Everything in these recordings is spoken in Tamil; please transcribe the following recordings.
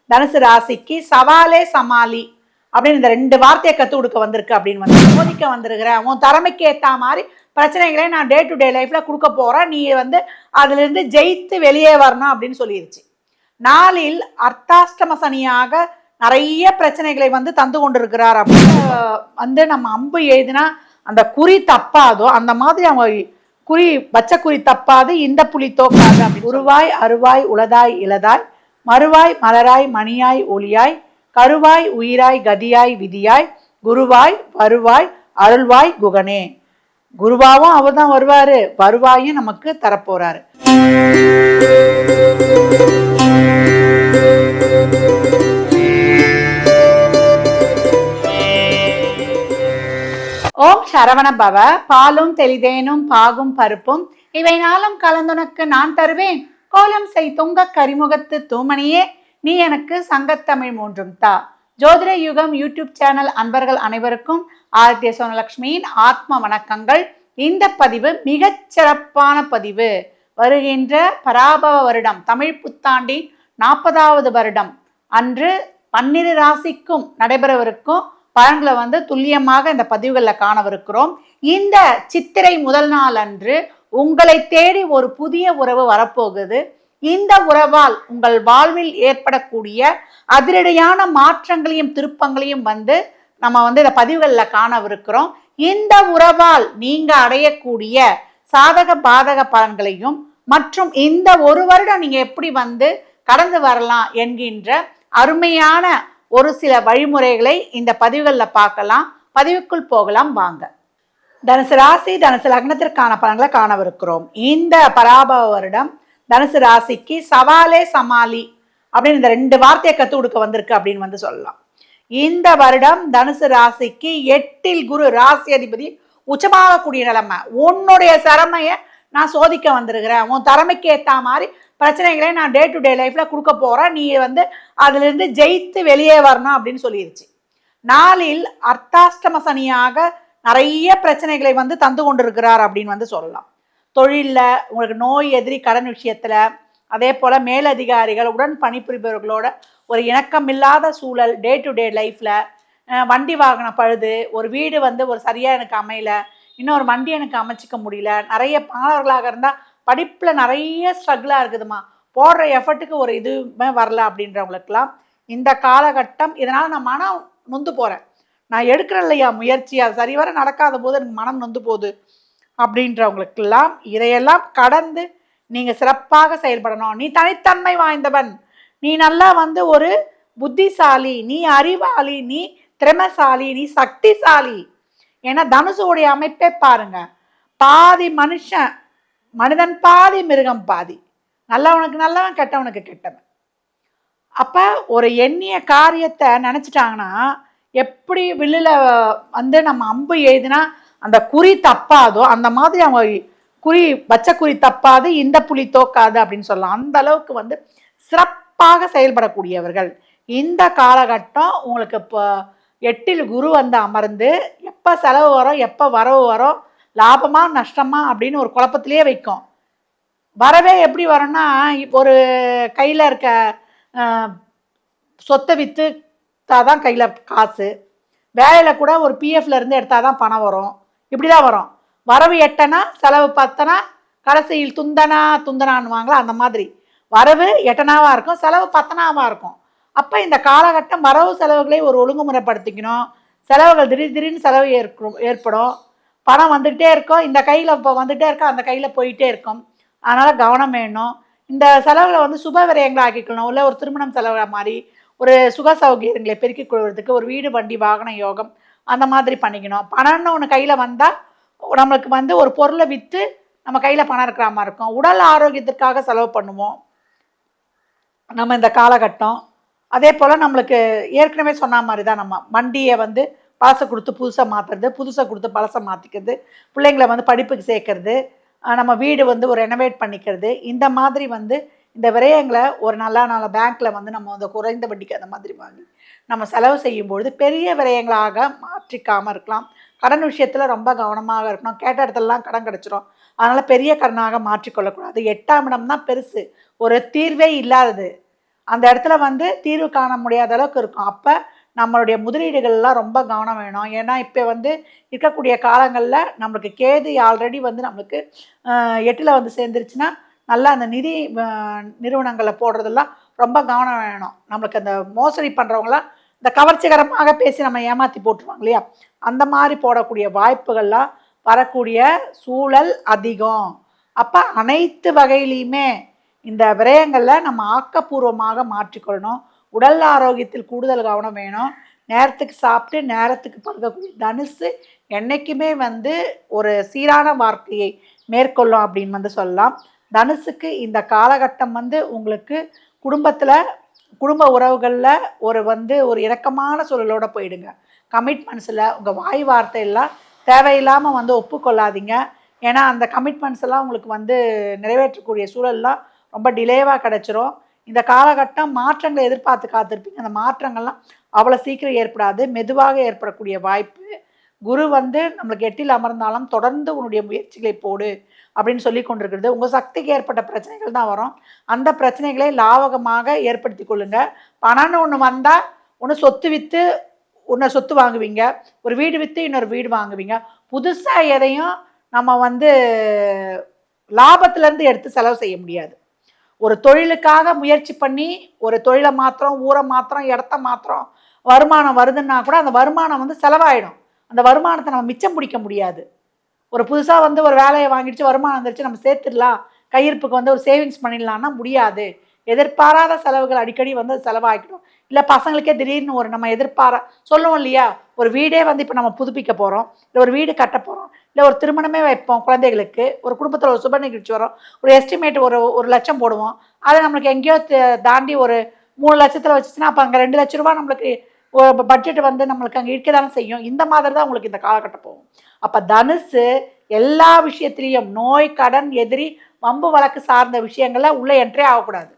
தனுசு ராசிக்கு சவாலே சமாளி அப்படின்னு இந்த 2 வார்த்தையை கற்றுக் கொடுக்க வந்திருக்கு அப்படின்னு வந்து சோதிக்க வந்திருக்கிறேன். உன் திறமைக்கு ஏற்ற மாதிரி பிரச்சனைகளை நான் டே டு டே லைஃப்ல கொடுக்க போறேன். நீ வந்து அதுல இருந்து ஜெயித்து வெளியே வரணும் அப்படின்னு சொல்லிருச்சு. நாளில் அர்த்தாஷ்டம சனியாக நிறைய பிரச்சனைகளை வந்து தந்து கொண்டிருக்கிறார் அப்படின்னு வந்து நம்ம அம்பு எழுதினா அந்த குறி தப்பாதோ அந்த மாதிரி அவங்க குறி வச்ச குறி தப்பாது, இந்த புலி தோக்காது. அப்படி உருவாய் அருவாய் உளதாய் இளதாய் மறுவாய் மலராய் மணியாய் ஒளியாய் கருவாய் உயிராய் கதியாய் விதியாய் குருவாய் வருவாய் அருள்வாய் குகனே. குருவாவும் அவர் தான் வருவாரு, வருவாயும் நமக்கு தரப்போறாரு. ஓம் சரவண பவ. பாலும் தெளிதேனும் பாகும் பருப்பும் இவை நாளும் கலந்துனக்கு நான் தருவேன். கோலம் செய் துங்க கரிமுகத்து தூமணியே நீ எனக்கு சங்கத்தமிழ் மூன்றும் தா. ஜோதிட யுகம் யூடியூப் சேனல் அன்பர்கள் அனைவருக்கும் ஆதித்ய சோனலட்சுமியின் ஆத்ம வணக்கங்கள். இந்த பதிவு மிகச் சிறப்பான பதிவு. வருகின்ற பராபவ வருடம் தமிழ் புத்தாண்டி 40வது வருடம் அன்று 12 ராசிக்கும் நடைபெறவிருக்கும் பலன்களை வந்து துல்லியமாக இந்த பதிவுகளில் காணவிருக்கிறோம். இந்த சித்திரை முதல் நாள் அன்று உங்களை தேடி ஒரு புதிய உறவு வரப்போகுது. இந்த உறவால் உங்கள் வாழ்வில் ஏற்படக்கூடிய அதிரடியான மாற்றங்களையும் திருப்பங்களையும் வந்து நம்ம வந்து இந்த பதிவுகளில் காணவிருக்கிறோம். இந்த உறவால் நீங்க அடையக்கூடிய சாதக பாதக பலன்களையும் மற்றும் இந்த ஒரு வருடம் நீங்க எப்படி வந்து கடந்து வரலாம் என்கின்ற அருமையான ஒரு சில வழிமுறைகளை இந்த பதிவுகளில் பார்க்கலாம். பதிவுக்குள் போகலாம் வாங்க. தனுசு ராசி தனுசு லக்னத்திற்கான பலன்களை காணவிருக்கிறோம். இந்த பராபவ வருடம் தனுசு ராசிக்கு சவாலே சமாளி அப்படின்னு இந்த 2 வார்த்தையை கற்றுக் கொடுக்க வந்திருக்கு அப்படின்னு வந்து சொல்லலாம். இந்த வருடம் தனுசு ராசிக்கு 8ல் குரு ராசி அதிபதி உச்சமாகக்கூடிய நிலைமை. உன்னுடைய திறமையை நான் சோதிக்க வந்திருக்கிறேன். உன் திறமைக்கு ஏற்ற மாதிரி பிரச்சனைகளை நான் டே டு டே லைஃப்ல கொடுக்க போறேன். நீ வந்து அதுல இருந்து ஜெயித்து வெளியே வரணும் அப்படின்னு சொல்லிருச்சு. நாளில் அர்த்தாஷ்டம சனியாக நிறைய பிரச்சனைகளை வந்து தந்து கொண்டிருக்கிறார் அப்படின்னு வந்து சொல்லலாம். தொழிலில் உங்களுக்கு நோய் எதிரி கடன் விஷயத்துல, அதே போல மேலதிகாரிகள் உடன் பணிபுரிபவர்களோட ஒரு இணக்கம் இல்லாத சூழல், டே டு டே லைஃப்ல வண்டி வாகன பழுது, ஒரு வீடு வந்து ஒரு சரியா எனக்கு அமையல, இன்னொரு வண்டி எனக்கு அமைச்சிக்க முடியல, நிறைய மாணவர்களாக இருந்தால் படிப்பில் நிறைய ஸ்ட்ரகிளாக இருக்குதுமா, போடுற எஃபர்ட்டுக்கு ஒரு இதுவுமே வரல அப்படின்றவங்களுக்கெல்லாம் இந்த காலகட்டம். இதனால் நான் மனம் நொந்து போகிறேன், நான் எடுக்கிறேன் இல்லையா முயற்சி, அது சரிவர நடக்காத போது எனக்கு மனம் நொந்து போகுது அப்படின்றவங்களுக்கெல்லாம் இதையெல்லாம் கடந்து நீங்கள் சிறப்பாக செயல்படணும். நீ தனித்தன்மை வாய்ந்தவன், நீ நல்லா வந்து ஒரு புத்திசாலி, நீ அறிவாளி, நீ திறமைசாலி, நீ சக்திசாலி. ஏன்னா தனுசுடைய அமைப்பே பாருங்க, பாதி மனுஷன் மனிதன் பாதி மிருகம் பாதி, நல்லவனுக்கு நல்லவன் கெட்டவனுக்கு கெட்டவன். அப்போ ஒரு எண்ணிய காரியத்தை நினச்சிட்டாங்கன்னா எப்படி வில்லில் வந்து நம்ம அம்பு எழுதினா அந்த குறி தப்பாதோ அந்த மாதிரி அவங்க குறி வச்ச குறி தப்பாது, இந்த புலி தோக்காது அப்படின்னு சொல்லலாம். அந்த அளவுக்கு வந்து சிறப்பாக செயல்படக்கூடியவர்கள். இந்த காலகட்டம் உங்களுக்கு இப்போ 8ல் குரு வந்து அமர்ந்து எப்போ செலவு வரும் எப்போ வரவு வரும், லாபமா நஷ்டமா அப்படின்னு ஒரு குழப்பத்திலேயே வைக்கும். வரவே எப்படி வரும்னா, இப்போ ஒரு கையில் இருக்க சொத்தை விற்று தான் கையில் காசு, வேலையில் கூட ஒரு பிஎஃப்ல இருந்து எடுத்தால் தான் பணம் வரும். இப்படி தான் வரும். வரவு 8 செலவு 10, கடைசியில் துந்தனான்னுவாங்களா அந்த மாதிரி வரவு 8 இருக்கும், செலவு 10 இருக்கும். அப்போ இந்த காலகட்டம் வரவு செலவுகளை ஒரு ஒழுங்குமுறைப்படுத்திக்கணும். செலவுகள் திடீர்னு செலவு ஏற்படும், பணம் வந்துகிட்டே இருக்கும், இந்த கையில் இப்போ வந்துகிட்டே இருக்கும், அந்த கையில் போயிட்டே இருக்கும். அதனால் கவனம் வேணும். இந்த செலவுகளை வந்து சுப விரயங்களை ஆக்கிக்கணும். இல்லை ஒரு திருமணம் செலவு மாதிரி, ஒரு சுக சௌகரியங்களை பெருக்கிக் கொள்வதற்கு, ஒரு வீடு வண்டி வாகன யோகம் அந்த மாதிரி பண்ணிக்கணும். பணம்னு ஒன்று கையில் வந்தால் நம்மளுக்கு வந்து ஒரு பொருளை விற்று நம்ம கையில் பணம் இருக்கிற மாதிரி இருக்கும். உடல் ஆரோக்கியத்திற்காக செலவு பண்ணுவோம் நம்ம இந்த காலகட்டம். அதே போல் நம்மளுக்கு ஏற்கனவே சொன்ன மாதிரி தான், நம்ம வண்டியை வந்து பழசை கொடுத்து புதுசாக மாற்றுறது, புதுசை கொடுத்து பழசை மாற்றிக்கிறது, பிள்ளைங்களை வந்து படிப்புக்கு சேர்க்கறது, நம்ம வீடு வந்து ஒரு ரெனோவேட் பண்ணிக்கிறது, இந்த மாதிரி வந்து இந்த விரயங்களை ஒரு நல்ல பேங்க்கில் வந்து நம்ம வந்து குறைந்த வட்டிக்கு அந்த மாதிரி வாங்கி நம்ம செலவு செய்யும்பொழுது பெரிய விரயங்களாக மாற்றிக்காமல் இருக்கலாம். கடன் விஷயத்தில் ரொம்ப கவனமாக இருக்கணும். கேட்ட இடத்துலலாம் கடன் கிடச்சிரும், அதனால் பெரிய கடனாக மாற்றிக்கொள்ளக்கூடாது. 8ஆம் இடம் தான் பெருசு, ஒரு தீர்வே இல்லாதது. அந்த இடத்துல வந்து தீர்வு காண முடியாத அளவுக்கு இருக்கும். அப்போ நம்மளுடைய முதலீடுகள்லாம் ரொம்ப கவனம் வேணும். ஏன்னா இப்போ வந்து இருக்கக்கூடிய காலங்களில் நம்மளுக்கு கேது ஆல்ரெடி வந்து நம்மளுக்கு 8ல் வந்து சேர்ந்துருச்சுன்னா நல்லா அந்த நிதி நிறுவனங்களை போடுறதெல்லாம் ரொம்ப கவனம் வேணும். நம்மளுக்கு அந்த மோசடி பண்ணுறவங்களாம் இந்த கவர்ச்சிகரமாக பேசி நம்ம ஏமாற்றி போட்டுருவாங்க இல்லையா, அந்த மாதிரி போடக்கூடிய வாய்ப்புகள்லாம் வரக்கூடிய சூழல் அதிகம். அப்போ அனைத்து வகையிலையுமே இந்த விரயங்களில் நம்ம ஆக்கப்பூர்வமாக மாற்றிக்கொள்ளணும். உடல் ஆரோக்கியத்தில் கூடுதல் கவனம் வேணும். நேரத்துக்கு சாப்பிட்டு நேரத்துக்கு படுக்கக்கூடிய தனுசு என்றைக்குமே வந்து ஒரு சீரான வாழ்க்கையை மேற்கொள்ளும் அப்படின்னு வந்து சொல்லலாம். தனுசுக்கு இந்த காலகட்டம் வந்து உங்களுக்கு குடும்ப உறவுகளில் ஒரு இணக்கமான சூழலோடு போயிடுங்க. கமிட்மெண்ட்ஸில் உங்கள் வாய் வார்த்தையெல்லாம் தேவையில்லாமல் வந்து ஒப்புக்கொள்ளாதீங்க. ஏன்னா அந்த கமிட்மெண்ட்ஸ் எல்லாம் உங்களுக்கு வந்து நிறைவேற்றக்கூடிய சூழல்லாம் ரொம்ப டிலேவாக கிடச்சிரும். இந்த காலகட்டம் மாற்றங்களை எதிர்பார்த்து காத்திருப்பீங்க. அந்த மாற்றங்கள்லாம் அவ்வளோ சீக்கிரம் ஏற்படாது, மெதுவாக ஏற்படக்கூடிய வாய்ப்பு. குரு வந்து நம்மளுக்கு 8ல் அமர்ந்தாலும் தொடர்ந்து உன்னுடைய முயற்சிகளை போடு அப்படின்னு சொல்லி கொண்டிருக்கிறது. உங்கள் சக்திக்கு ஏற்பட்ட பிரச்சனைகள் தான் வரும். அந்த பிரச்சனைகளை லாவகமாக ஏற்படுத்தி கொள்ளுங்க. பணம்னு ஒன்று வந்தால் ஒன்று சொத்து விற்று இன்னொரு சொத்து வாங்குவீங்க, ஒரு வீடு விற்று இன்னொரு வீடு வாங்குவீங்க. புதுசாக எதையும் நம்ம வந்து லாபத்திலேருந்து எடுத்து செலவு செய்ய முடியாது. ஒரு தொழிலுக்காக முயற்சி பண்ணி ஒரு தொழிலை மாத்திரம், ஊரை மாத்திரம், இடத்த மாத்திரம் வருமானம் வருதுன்னா கூட அந்த வருமானம் வந்து செலவாயிடும். அந்த வருமானத்தை நம்ம மிச்சம் பிடிக்க முடியாது. ஒரு புதுசாக வந்து ஒரு வேலையை வாங்கிடுச்சு, வருமானம் வந்துருச்சு, நம்ம சேர்த்துடலாம், கையிருப்புக்கு வந்து ஒரு சேவிங்ஸ் பண்ணிடலான்னா முடியாது. எதிர்பாராத செலவுகள் அடிக்கடி வந்து செலவாகிடும். இல்லை பசங்களுக்கே திடீர்னு ஒரு நம்ம சொல்லுவோம் இல்லையா, ஒரு வீடே வந்து இப்போ நம்ம புதுப்பிக்க போகிறோம், இல்லை ஒரு வீடு கட்ட போகிறோம், இல்லை ஒரு திருமணமே வைப்போம் குழந்தைகளுக்கு, ஒரு குடும்பத்தில் ஒரு சுப நிகழ்ச்சி வரும், ஒரு எஸ்டிமேட் ஒரு லட்சம் போடுவோம். அதை நம்மளுக்கு எங்கேயோ தாண்டி ஒரு 3 லட்சத்தில் வச்சுச்சுன்னா அப்போ அங்கே 2 லட்ச ரூபா நம்மளுக்கு பட்ஜெட் வந்து நம்மளுக்கு அங்கே இருக்க தானே செய்யும். இந்த மாதிரி தான் உங்களுக்கு இந்த காலகட்டம் போகும். அப்போ தனுசு எல்லா விஷயத்துலேயும் நோய், கடன், எதிரி, வம்பு வழக்கு சார்ந்த விஷயங்கள்ல உள்ளே என்ட்ரே ஆகக்கூடாது.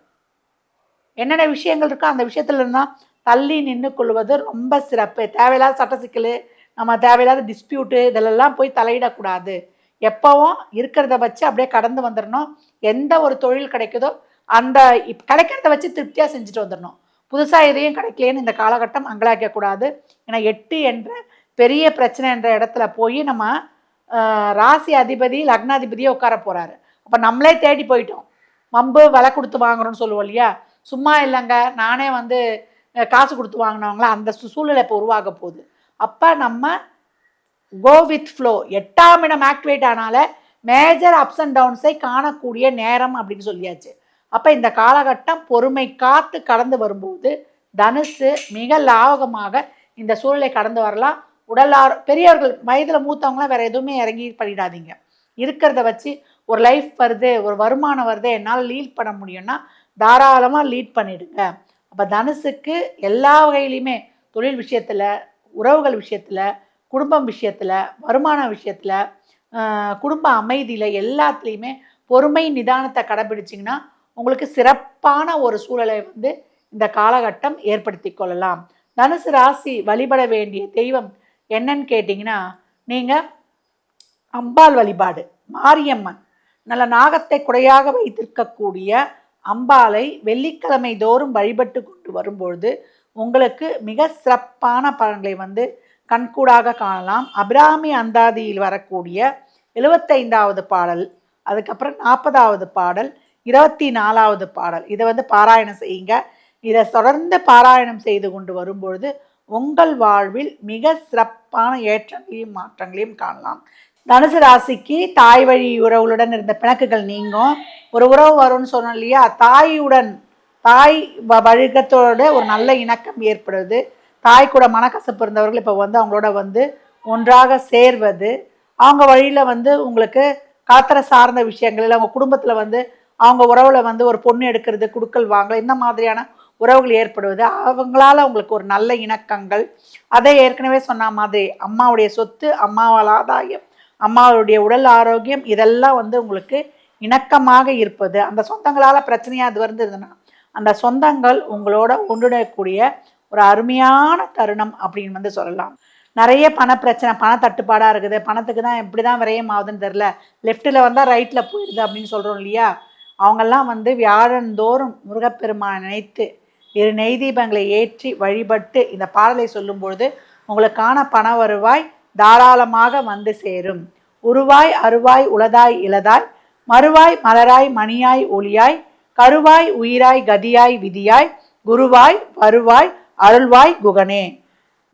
என்னென்ன விஷயங்கள் இருக்கோ அந்த விஷயத்துல இருந்தால் தள்ளி நின்று கொள்வது ரொம்ப சிறப்பு. தேவையில்லாத சட்ட சிக்கல், நம்ம தேவையில்லாத டிஸ்பியூட்டு இதிலெல்லாம் போய் தலையிடக்கூடாது. எப்பவும் இருக்கிறத வச்சு அப்படியே கடந்து வந்துடணும். எந்த ஒரு தொழில் கிடைக்குதோ அந்த கிடைக்கிறத வச்சு திருப்தியாக செஞ்சுட்டு வந்துடணும். புதுசாக எதையும் கிடைக்கலேன்னு இந்த காலகட்டம் அங்கலாக்கக்கூடாது. ஏன்னா 8 என்ற பெரிய பிரச்சனை என்ற இடத்துல போய் நம்ம ராசி அதிபதி லக்னாதிபதியே உட்கார போகிறாரு. அப்போ நம்மளே தேடி போயிட்டோம். வம்பு விலை கொடுத்து வாங்குறோன்னு சொல்லுவோம் இல்லையா, சும்மா இல்லைங்க, நானே வந்து காசு கொடுத்து வாங்கினவங்களா அந்த சூழ்நிலை இப்போ உருவாக போகுது. அப்போ நம்ம கோ வித் ஃப்ளோ. 8ஆம் இடம் ஆக்டிவேட் ஆனால மேஜர் அப்ஸ் அண்ட் டவுன்ஸை காணக்கூடிய நேரம் அப்படின்னு சொல்லியாச்சு. அப்போ இந்த காலகட்டம் பொறுமை காத்து கடந்து வரும்போது தனுசு மிக லாவகமாக இந்த சூழலை கடந்து வரலாம். பெரியவர்கள் வயதில் மூத்தவங்களாம் வேறு எதுவுமே இறங்கி பண்ணிடாதீங்க. இருக்கிறத வச்சு ஒரு லைஃப் வருது, ஒரு வருமானம் வருது, என்னால் லீட் பண்ண முடியும்னா தாராளமாக லீட் பண்ணிடுங்க. அப்போ தனுசுக்கு எல்லா வகையிலையுமே தொழில் விஷயத்தில், உறவுகள் விஷயத்தில், குடும்பம் விஷயத்தில், வருமான விஷயத்தில், குடும்ப அமைதியில் எல்லாத்துலேயுமே பொறுமை நிதானத்தை கடைபிடிச்சிங்கன்னா உங்களுக்கு சிறப்பான ஒரு சூழலை வந்து இந்த காலகட்டம் ஏற்படுத்தி கொள்ளலாம். தனுசு ராசி வழிபட வேண்டிய தெய்வம் என்னன்னு கேட்டிங்கன்னா, நீங்கள் அம்பாள் வழிபாடு, மாரியம்மன், நல்ல நாகத்தை குடையாக வைத்திருக்கக்கூடிய அம்பாளை வெள்ளிக்கிழமை தோறும் வழிபட்டு கொண்டு வரும்பொழுது உங்களுக்கு மிக சிறப்பான பலன்களை வந்து கண்கூடாக காணலாம். அபிராமி அந்தாதியில் வரக்கூடிய 75வது பாடல், அதுக்கப்புறம் 40வது பாடல், 24வது பாடல், இதை வந்து பாராயணம் செய்யுங்க. இதை தொடர்ந்து பாராயணம் செய்து கொண்டு வரும்பொழுது உங்கள் வாழ்வில் மிக சிறப்பான ஏற்றங்களையும் மாற்றங்களையும் காணலாம். தனுசு ராசிக்கு தாய் வழி உறவுகளுடன் இருந்த பிணக்குகள் நீங்கும். ஒரு உறவு வரும்னு சொன்னோம் இல்லையா, தாய் வழிகத்தோட ஒரு நல்ல இணக்கம் ஏற்படுவது, தாய் கூட மனக்கசப்பு இருந்தவர்கள் இப்போ வந்து அவங்களோட வந்து ஒன்றாக சேர்வது, அவங்க வழியில் வந்து உங்களுக்கு காத்திர சார்ந்த விஷயங்கள் இல்லை, அவங்க குடும்பத்தில் வந்து அவங்க உறவுல வந்து ஒரு பொண்ணு எடுக்கிறது, குடுக்கல் வாங்க, இந்த மாதிரியான உறவுகள் ஏற்படுவது, அவங்களால உங்களுக்கு ஒரு நல்ல இணக்கங்கள். அதை ஏற்கனவே சொன்ன மாதிரி அம்மாவுடைய சொத்து, அம்மாவால் ஆதாயம், அம்மாவுடைய உடல் ஆரோக்கியம், இதெல்லாம் வந்து உங்களுக்கு இணக்கமாக இருப்பது. அந்த சொந்தங்களால் பிரச்சனையாக அது இருந்ததுன்னா அந்த சொந்தங்கள் உங்களோட ஒன்றிடக்கூடிய ஒரு அருமையான தருணம் அப்படின்னு வந்து சொல்லலாம். நிறைய பணப்பிரச்சனை, பண தட்டுப்பாடாக இருக்குது, பணத்துக்கு தான் எப்படி தான் விரயம் ஆகுதுன்னு தெரில, லெஃப்ட்டில் வந்தால் ரைட்டில் போயிடுது அப்படின்னு சொல்கிறோம் இல்லையா, அவங்கெல்லாம் வந்து வியாழந்தோறும் முருகப்பெருமானை நினைத்து 2 நெய் தீபங்களை ஏற்றி வழிபட்டு இந்த பாடலை சொல்லும் பொழுது உங்களுக்கான பண வருவாய் தாராளமாக வந்து சேரும். உருவாய் அருவாய் உளதாய் இளதாய் மறுவாய் மலராய் மணியாய் ஒளியாய் கருவாய் உயிராய் கதியாய் விதியாய் குருவாய் வருவாய் அருள்வாய் குகனே.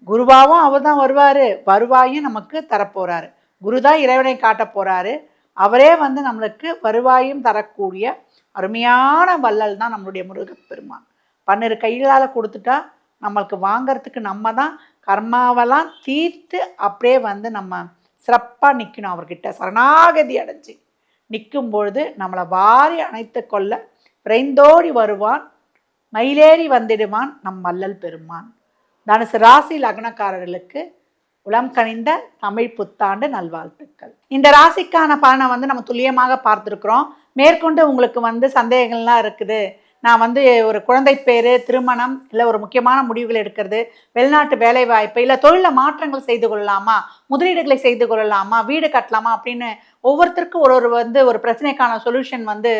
குருவாவும் அவர் தான் வருவார், வருவாயும் நமக்கு தரப்போறாரு. குருதான் இறைவனை காட்ட போறாரு. அவரே வந்து நம்மளுக்கு வருவாயும் தரக்கூடிய அருமையான வள்ளல் தான் நம்மளுடைய முருகப்பெருமான். 12 கைகளால் கொடுத்துட்டா நம்மளுக்கு வாங்கிறதுக்கு நம்ம தான் கர்மாவெல்லாம் தீர்த்து அப்படியே வந்து நம்ம சிறப்பாக நிற்கணும். அவர்கிட்ட சரணாகதி அடைஞ்சி நிற்கும் பொழுது நம்மளை வாரி அணைத்து கொள்ள விரைந்தோடி வருவான், மயிலேறி வந்திடுவான் நம் வள்ளல் பெருமான். தனுசு ராசி லக்னக்காரர்களுக்கு உளம் கனிந்த தமிழ் புத்தாண்டு நல்வாழ்த்துக்கள். இந்த ராசிக்கான பலனை வந்து நம்ம துல்லியமாக பார்த்துருக்குறோம். மேற்கொண்டு உங்களுக்கு வந்து சந்தேகங்கள்லாம் இருக்குது, நான் வந்து ஒரு குழந்தை பேர், திருமணம், இல்லை ஒரு முக்கியமான முடிவுகள் எடுக்கிறது, வெளிநாட்டு வேலை வாய்ப்பு, இல்லை தொழிலில் மாற்றங்கள் செய்து கொள்ளலாமா, முதலீடுகளை செய்து கொள்ளலாமா, வீடு கட்டலாமா அப்படின்னு ஒவ்வொருத்தருக்கும் ஒரு பிரச்சனைக்கான சொல்யூஷன் வந்து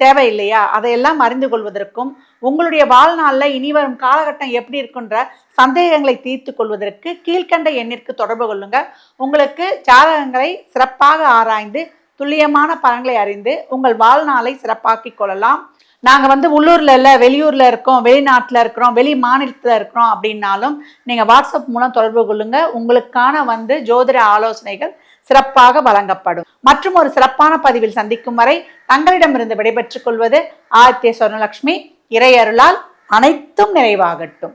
தேவையில்லையா, அதையெல்லாம் அறிந்து கொள்வதற்கும் உங்களுடைய வாழ்நாளில் இனி வரும் காலகட்டம் எப்படி இருக்குன்ற சந்தேகங்களை தீர்த்து கொள்வதற்கு கீழ்கண்ட எண்ணிற்கு தொடர்பு கொள்ளுங்க. உங்களுக்கு ஜாதகங்களை சிறப்பாக ஆராய்ந்து துல்லியமான பலன்களை அறிந்து உங்கள் வாழ்நாளை சிறப்பாக்கி கொள்ளலாம். நாங்கள் வந்து உள்ளூரில் இல்லை, வெளியூரில் இருக்கோம், வெளிநாட்டில் இருக்கிறோம், வெளி மாநிலத்தில் இருக்கிறோம் அப்படின்னாலும் நீங்கள் வாட்ஸ்அப் மூலம் தொடர்பு கொள்ளுங்க. உங்களுக்கான வந்து ஜோதிட ஆலோசனைகள் சிறப்பாக வழங்கப்படும். மற்றும் ஒரு சிறப்பான பதிவில் சந்திக்கும் வரை தங்களிடமிருந்து விடைபெற்றுக் கொள்வது ஆதித்ய சொர்ணலட்சுமி. இறை அருளால் அனைத்தும் நிறைவாகட்டும்.